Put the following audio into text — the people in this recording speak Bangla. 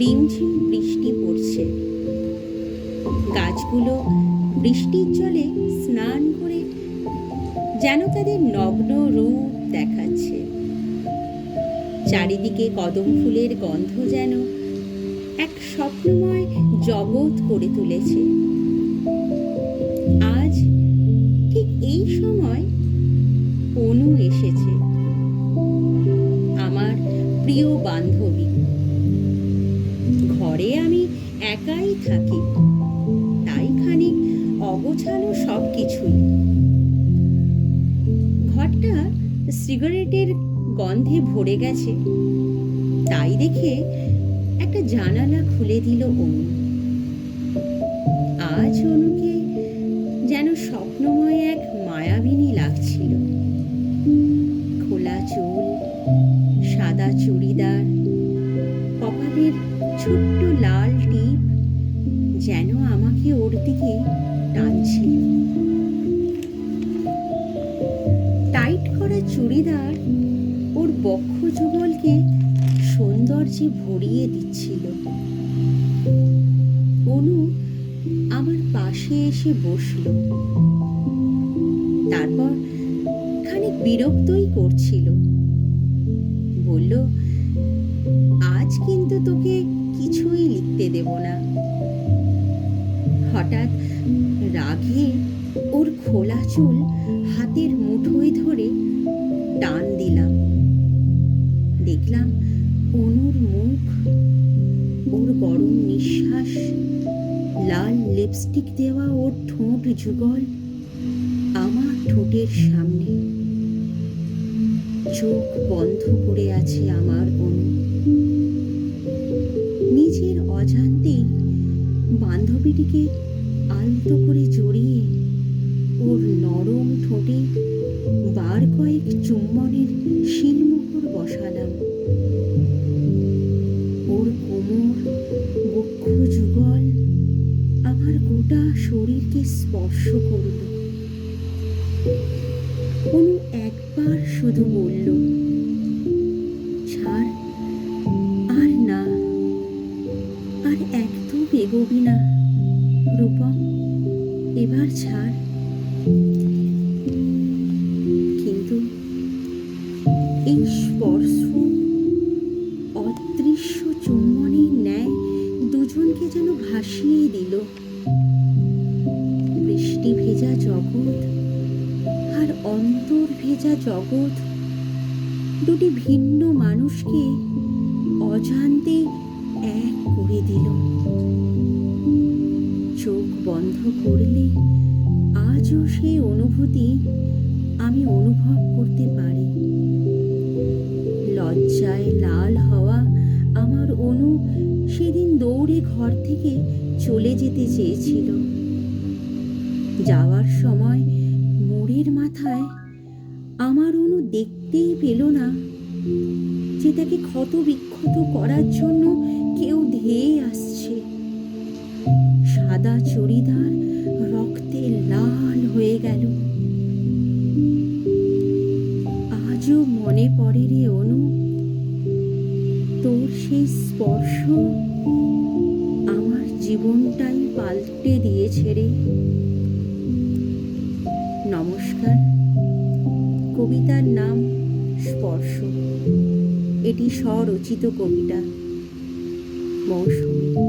রিমঝিম বৃষ্টি পড়ছে। গাছগুলো বৃষ্টির জলে স্নান করে যেন তাদের নগ্ন রূপ দেখাচ্ছে। চারিদিকে কদম ফুলের গন্ধ যেন এক স্বপ্নময় জগৎ করে তুলেছে। আজ ঠিক এই সময় অনু এসেছে, আমার প্রিয় বান্ধবী। ঘরে আমি একাই থাকি, তাই খানিক অগোছালো সব কিছুই। ঘরটা সিগারেটের গন্ধে ভরে গেছে, তাই দেখে একটা জানালা খুলে দিল অনু। আজ অনুকে যেন স্বপ্নময় এক মায়াবিনী লাগছিল। খোলা চুল, সাদা চুড়িদার, কপালের ছোট্ট লাল টিপ যেন আমাকে ওর দিকে টানছিল। টাইট করা চুড়িদার ওর বক্ষ যুগলকে সৌন্দর্যে ভরিয়ে দিচ্ছিল। অনু আমার পাশে এসে বসল, তারপর খানিক বিরক্তই করছিল। বলল, আজ কিন্তু তোকে কিছুই লিখতে দেব না। হঠাৎ রাগে ওর খোলা চুল হাতের মুঠোয় ধরে টান দিলাম। দেখলাম অনুর মুখ, ওর গরম নিঃশ্বাস, লাল লিপস্টিক দেওয়া ওর ঠোঁট যুগল আমার ঠোঁটের সামনে। চোখ বন্ধ করে আছে আমার অনু। নিজের অজান্তেই বান্ধবীটিকে আলতো করে জড়িয়ে ওর নরম ঠোঁটে বার কয়েক চুম্বনের শিলমোহর বসালাম। ওর কোমর, বক্ষ যুগল আমার গোটা শরীরকে স্পর্শ করল। অনু একবার শুধু বলল, ছাড়, আর না, আর একদম এগোবি না রূপম, এবার ছাড়। কিন্তু এই স্পর্শ অদৃশ্য চুম্বনের ন্যায় দুজনকে যেন ভাসিয়ে দিল। বৃষ্টি ভেজা জগৎ আর অন্তর ভেজা জগৎ দুটি ভিন্ন মানুষকে অজান্তে এক করে দিল। চোখ বন্ধ করলে আজও সেই অনুভূতি আমি অনুভব করতে পারি। লজ্জায় লাল হওয়া আমার অনু সেদিন দৌড়ে ঘর থেকে চলে যেতে চেয়েছিল। যাওয়ার সময় মোড়ের মাথায় আমার অনু দেখতেই পেল না যে তাকে ক্ষত বিক্ষত করার জন্য কেউ ধেয়ে আসছে। সাদা চুড়িদার রক্তে লাল হয়ে গেল। আজও মনে পড়ে রে অনু, তোর সেই স্পর্শ আমার জীবনটাই পাল্টে দিয়েছে রে। নমস্কার। কবিতার নাম স্পর্শ। এটি স্বরচিত কবিতা। মৌসুমী।